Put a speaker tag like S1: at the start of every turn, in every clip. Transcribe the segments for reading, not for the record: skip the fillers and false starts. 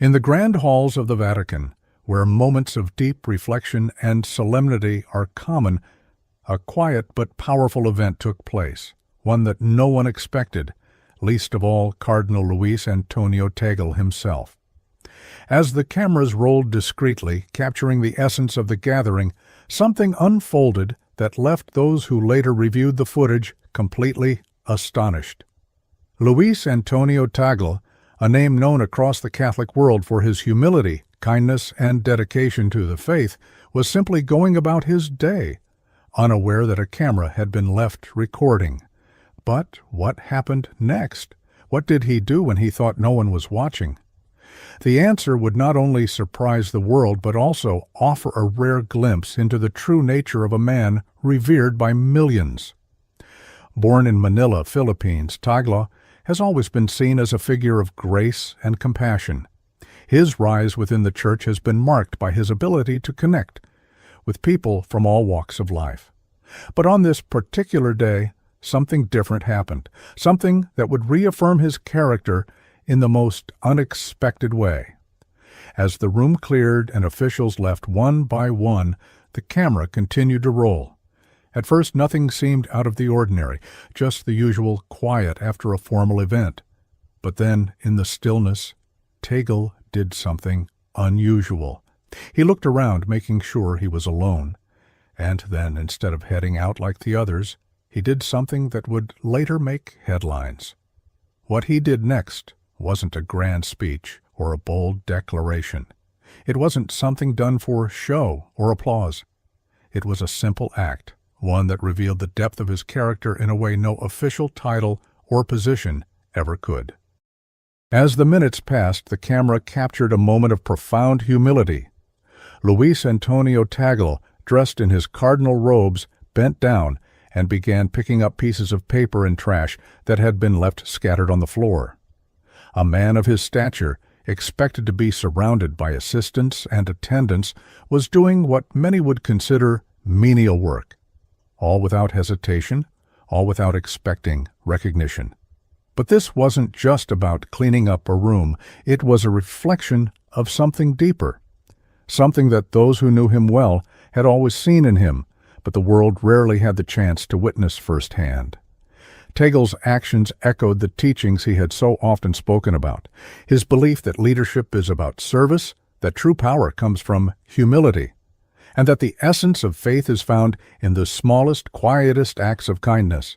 S1: In the grand halls of the Vatican, where moments of deep reflection and solemnity are common, a quiet but powerful event took place, one that no one expected, least of all Cardinal Luis Antonio Tagle himself. As the cameras rolled discreetly, capturing the essence of the gathering, something unfolded that left those who later reviewed the footage completely astonished. Luis Antonio Tagle, a name known across the Catholic world for his humility, kindness, and dedication to the faith, was simply going about his day, unaware that a camera had been left recording. But what happened next? What did he do when he thought no one was watching? The answer would not only surprise the world, but also offer a rare glimpse into the true nature of a man revered by millions. Born in Manila, Philippines, Tagle has always been seen as a figure of grace and compassion. His rise within the Church has been marked by his ability to connect with people from all walks of life. But on this particular day, something different happened, something that would reaffirm his character in the most unexpected way. As the room cleared and officials left one by one, the camera continued to roll. At first, nothing seemed out of the ordinary, just the usual quiet after a formal event. But then, in the stillness, Tagle did something unusual. He looked around, making sure he was alone. And then, instead of heading out like the others, he did something that would later make headlines. What he did next wasn't a grand speech or a bold declaration. It wasn't something done for show or applause. It was a simple act, one that revealed the depth of his character in a way no official title or position ever could. As the minutes passed, the camera captured a moment of profound humility. Luis Antonio Tagle, dressed in his cardinal robes, bent down and began picking up pieces of paper and trash that had been left scattered on the floor. A man of his stature, expected to be surrounded by assistants and attendants, was doing what many would consider menial work, all without hesitation, all without expecting recognition. But this wasn't just about cleaning up a room. It was a reflection of something deeper, something that those who knew him well had always seen in him, but the world rarely had the chance to witness firsthand. Tagle's actions echoed the teachings he had so often spoken about, his belief that leadership is about service, that true power comes from humility, and that the essence of faith is found in the smallest, quietest acts of kindness.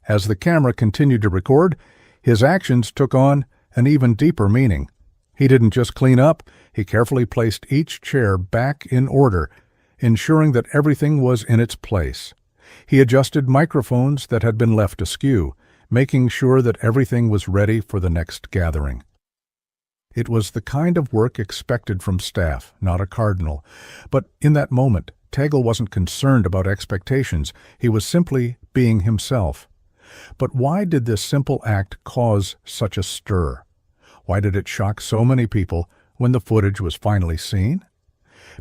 S1: As the camera continued to record, his actions took on an even deeper meaning. He didn't just clean up, he carefully placed each chair back in order, ensuring that everything was in its place. He adjusted microphones that had been left askew, making sure that everything was ready for the next gathering. It was the kind of work expected from staff, not a cardinal. But in that moment, Tagle wasn't concerned about expectations. He was simply being himself. But why did this simple act cause such a stir? Why did it shock so many people when the footage was finally seen?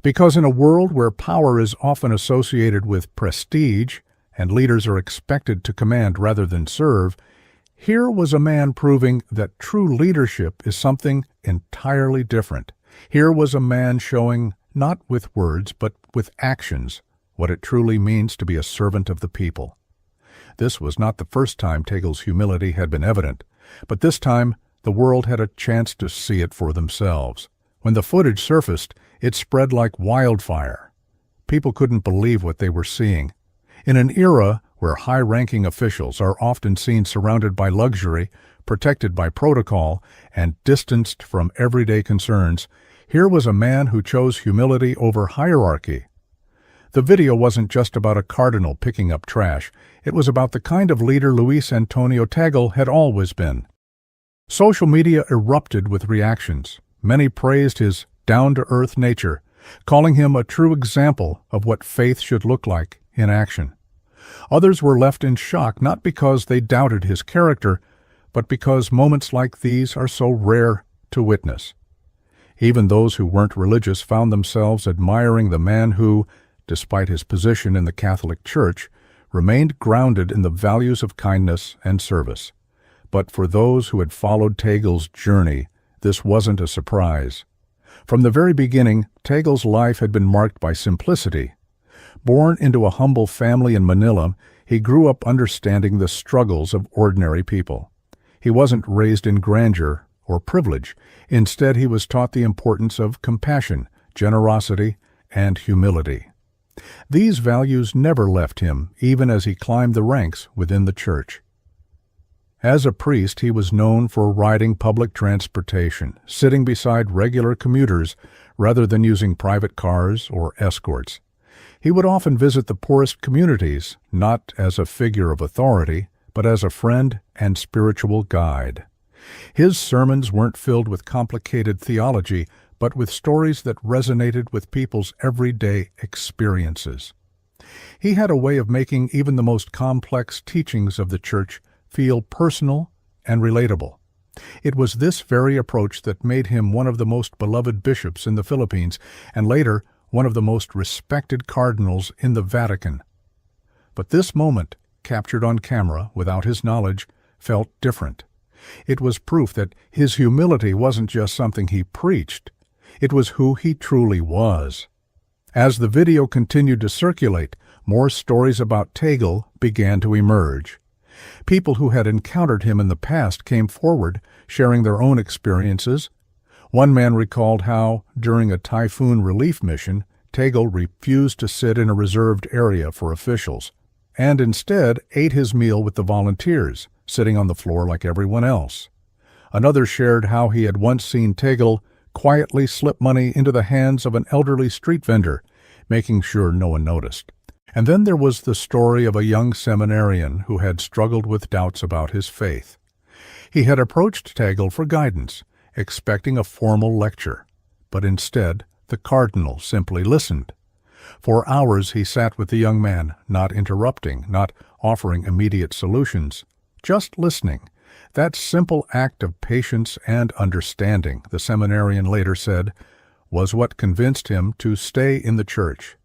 S1: Because in a world where power is often associated with prestige and leaders are expected to command rather than serve, here was a man proving that true leadership is something entirely different. Here was a man showing, not with words, but with actions, what it truly means to be a servant of the people. This was not the first time Tagle's humility had been evident, but this time the world had a chance to see it for themselves. When the footage surfaced, it spread like wildfire. People couldn't believe what they were seeing. In an era where high-ranking officials are often seen surrounded by luxury, protected by protocol, and distanced from everyday concerns, here was a man who chose humility over hierarchy. The video wasn't just about a cardinal picking up trash. It was about the kind of leader Luis Antonio Tagle had always been. Social media erupted with reactions. Many praised his down-to-earth nature, calling him a true example of what faith should look like in action. Others were left in shock not because they doubted his character, but because moments like these are so rare to witness. Even those who weren't religious found themselves admiring the man who, despite his position in the Catholic Church, remained grounded in the values of kindness and service. But for those who had followed Tagle's journey, this wasn't a surprise. From the very beginning, Tagle's life had been marked by simplicity. Born into a humble family in Manila, he grew up understanding the struggles of ordinary people. He wasn't raised in grandeur or privilege. Instead, he was taught the importance of compassion, generosity, and humility. These values never left him, even as he climbed the ranks within the church. As a priest, he was known for riding public transportation, sitting beside regular commuters rather than using private cars or escorts. He would often visit the poorest communities, not as a figure of authority, but as a friend and spiritual guide. His sermons weren't filled with complicated theology, but with stories that resonated with people's everyday experiences. He had a way of making even the most complex teachings of the church feel personal and relatable. It was this very approach that made him one of the most beloved bishops in the Philippines, and later one of the most respected cardinals in the Vatican. But this moment, captured on camera without his knowledge, felt different. It was proof that his humility wasn't just something he preached, it was who he truly was. As the video continued to circulate, more stories about Tagle began to emerge. People who had encountered him in the past came forward, sharing their own experiences. One man recalled how, during a typhoon relief mission, Tagle refused to sit in a reserved area for officials, and instead ate his meal with the volunteers, sitting on the floor like everyone else. Another shared how he had once seen Tagle quietly slip money into the hands of an elderly street vendor, making sure no one noticed. And then there was the story of a young seminarian who had struggled with doubts about his faith. He had approached Tagle for guidance, expecting a formal lecture, but instead the cardinal simply listened. For hours he sat with the young man, not interrupting, not offering immediate solutions, just listening. That simple act of patience and understanding, the seminarian later said, was what convinced him to stay in the church.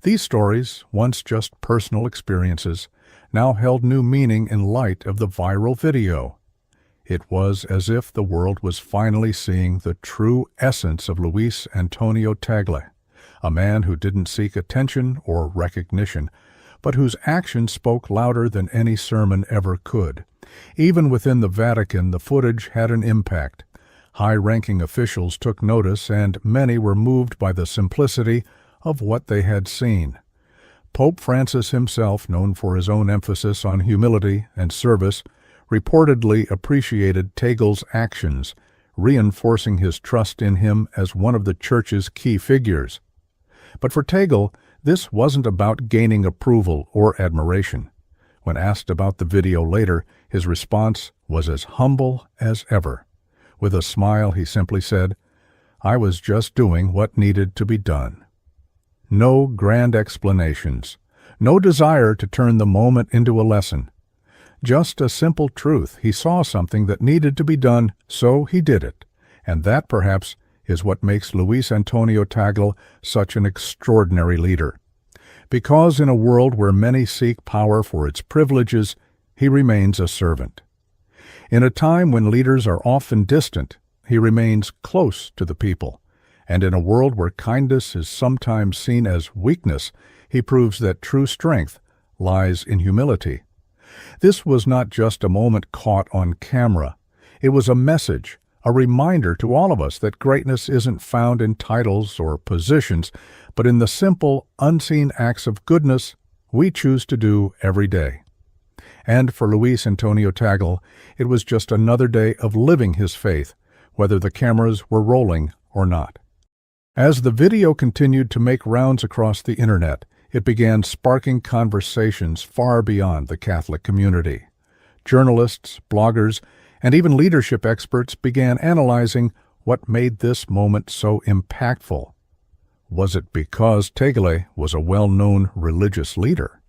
S1: These stories, once just personal experiences, now held new meaning in light of the viral video. It was as if the world was finally seeing the true essence of Luis Antonio Tagle, a man who didn't seek attention or recognition, but whose actions spoke louder than any sermon ever could. Even within the Vatican, the footage had an impact. High-ranking officials took notice, and many were moved by the simplicity of what they had seen. Pope Francis himself, known for his own emphasis on humility and service, reportedly appreciated Tagle's actions, reinforcing his trust in him as one of the Church's key figures. But for Tagle, this wasn't about gaining approval or admiration. When asked about the video later, his response was as humble as ever. With a smile, he simply said, "I was just doing what needed to be done." No grand explanations, no desire to turn the moment into a lesson. Just a simple truth. He saw something that needed to be done, so he did it. And that, perhaps, is what makes Luis Antonio Tagle such an extraordinary leader. Because in a world where many seek power for its privileges, he remains a servant. In a time when leaders are often distant, he remains close to the people. And in a world where kindness is sometimes seen as weakness, he proves that true strength lies in humility. This was not just a moment caught on camera. It was a message, a reminder to all of us that greatness isn't found in titles or positions, but in the simple, unseen acts of goodness we choose to do every day. And for Luis Antonio Tagle, it was just another day of living his faith, whether the cameras were rolling or not. As the video continued to make rounds across the internet, it began sparking conversations far beyond the Catholic community. Journalists, bloggers, and even leadership experts began analyzing what made this moment so impactful. Was it because Tagle was a well-known religious leader?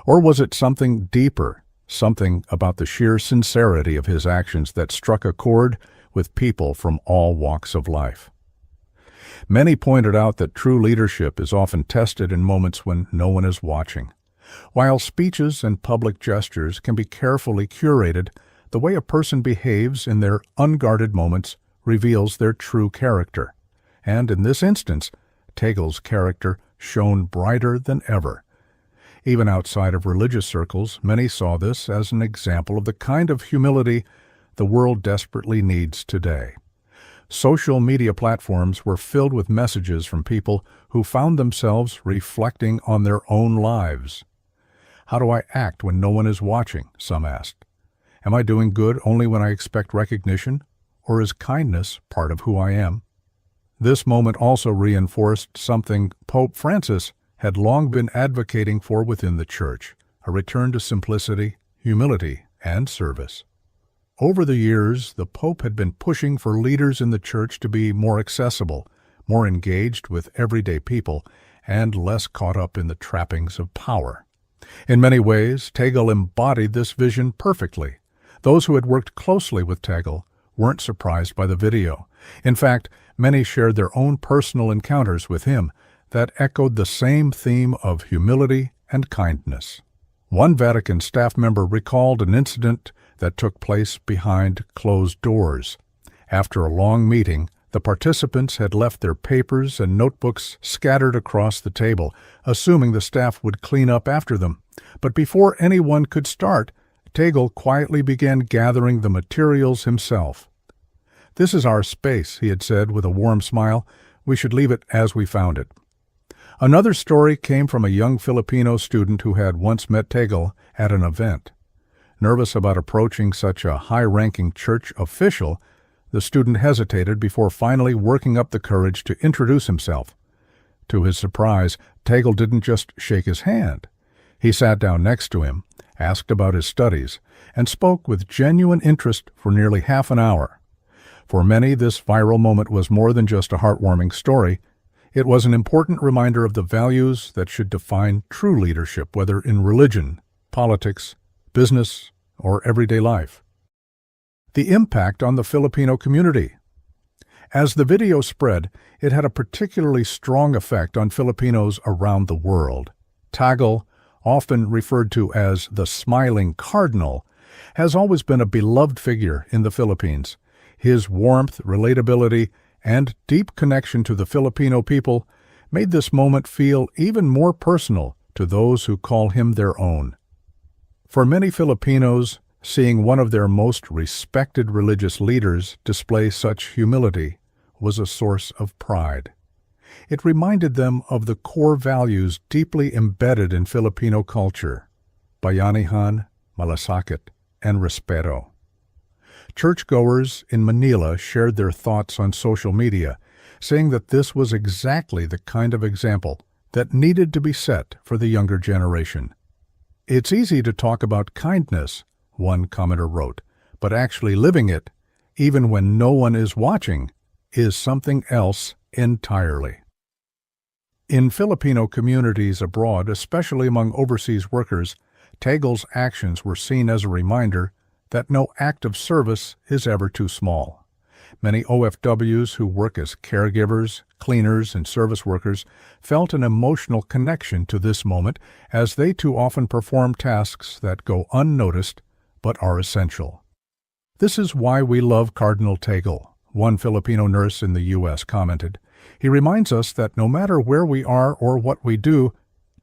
S1: Or was it something deeper, something about the sheer sincerity of his actions that struck a chord with people from all walks of life? Many pointed out that true leadership is often tested in moments when no one is watching. While speeches and public gestures can be carefully curated, the way a person behaves in their unguarded moments reveals their true character. And in this instance, Tagle's character shone brighter than ever. Even outside of religious circles, many saw this as an example of the kind of humility the world desperately needs today. Social media platforms were filled with messages from people who found themselves reflecting on their own lives. How do I act when no one is watching? Some asked. Am I doing good only when I expect recognition, or is kindness part of who I am? This moment also reinforced something Pope Francis had long been advocating for within the Church, a return to simplicity, humility, and service. Over the years, the Pope had been pushing for leaders in the Church to be more accessible, more engaged with everyday people, and less caught up in the trappings of power. In many ways, Tagle embodied this vision perfectly. Those who had worked closely with Tagle weren't surprised by the video. In fact, many shared their own personal encounters with him that echoed the same theme of humility and kindness. One Vatican staff member recalled an incident that took place behind closed doors. After a long meeting, the participants had left their papers and notebooks scattered across the table, assuming the staff would clean up after them. But before anyone could start, Tagle quietly began gathering the materials himself. "This is our space," he had said with a warm smile. "We should leave it as we found it." Another story came from a young Filipino student who had once met Tagle at an event. Nervous about approaching such a high-ranking church official, the student hesitated before finally working up the courage to introduce himself. To his surprise, Tagle didn't just shake his hand. He sat down next to him, asked about his studies, and spoke with genuine interest for nearly half an hour. For many, this viral moment was more than just a heartwarming story. It was an important reminder of the values that should define true leadership, whether in religion, politics, business, or everyday life. The impact on the Filipino community. As the video spread, it had a particularly strong effect on Filipinos around the world. Tagle, often referred to as the Smiling Cardinal, has always been a beloved figure in the Philippines. His warmth, relatability, and deep connection to the Filipino people made this moment feel even more personal to those who call him their own. For many Filipinos, seeing one of their most respected religious leaders display such humility was a source of pride. It reminded them of the core values deeply embedded in Filipino culture: bayanihan, malasakit, and respeto. Churchgoers in Manila shared their thoughts on social media, saying that this was exactly the kind of example that needed to be set for the younger generation. "It's easy to talk about kindness," one commenter wrote, "but actually living it, even when no one is watching, is something else entirely." In Filipino communities abroad, especially among overseas workers, Tagle's actions were seen as a reminder that no act of service is ever too small. Many OFWs who work as caregivers, cleaners, and service workers felt an emotional connection to this moment, as they too often perform tasks that go unnoticed but are essential. "This is why we love Cardinal Tagle," one Filipino nurse in the U.S. commented. "He reminds us that no matter where we are or what we do,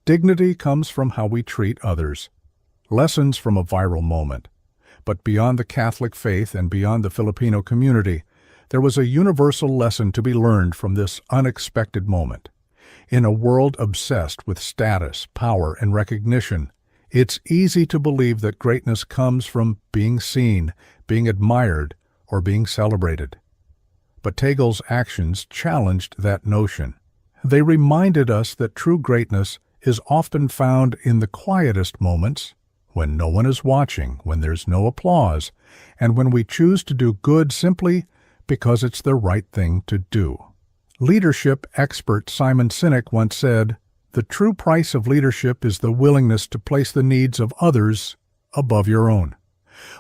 S1: dignity comes from how we treat others." Lessons from a viral moment. But beyond the Catholic faith and beyond the Filipino community, there was a universal lesson to be learned from this unexpected moment. In a world obsessed with status, power, and recognition, it's easy to believe that greatness comes from being seen, being admired, or being celebrated. But Tagle's actions challenged that notion. They reminded us that true greatness is often found in the quietest moments, when no one is watching, when there's no applause, and when we choose to do good simply because it's the right thing to do. Leadership expert Simon Sinek once said, "The true price of leadership is the willingness to place the needs of others above your own."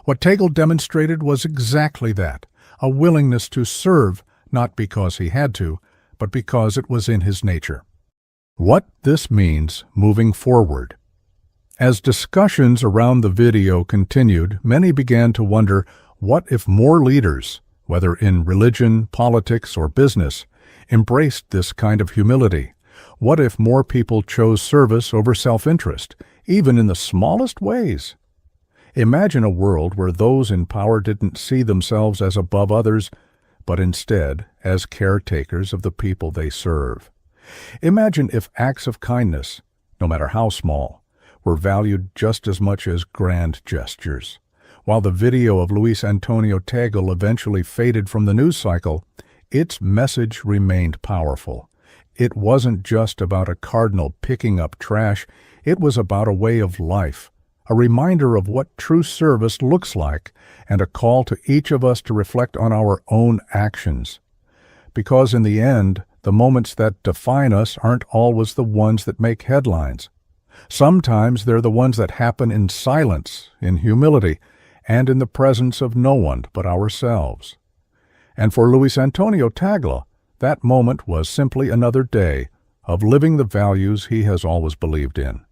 S1: What Tagle demonstrated was exactly that, a willingness to serve not because he had to, but because it was in his nature. What this means moving forward. As discussions around the video continued, many began to wonder, what if more leaders, whether in religion, politics, or business, embraced this kind of humility? What if more people chose service over self-interest, even in the smallest ways? Imagine a world where those in power didn't see themselves as above others, but instead as caretakers of the people they serve. Imagine if acts of kindness, no matter how small, were valued just as much as grand gestures. While the video of Luis Antonio Tagle eventually faded from the news cycle, its message remained powerful. It wasn't just about a cardinal picking up trash, it was about a way of life, a reminder of what true service looks like, and a call to each of us to reflect on our own actions. Because in the end, the moments that define us aren't always the ones that make headlines. Sometimes they're the ones that happen in silence, in humility, and in the presence of no one but ourselves. And for Luis Antonio Tagle, that moment was simply another day of living the values he has always believed in.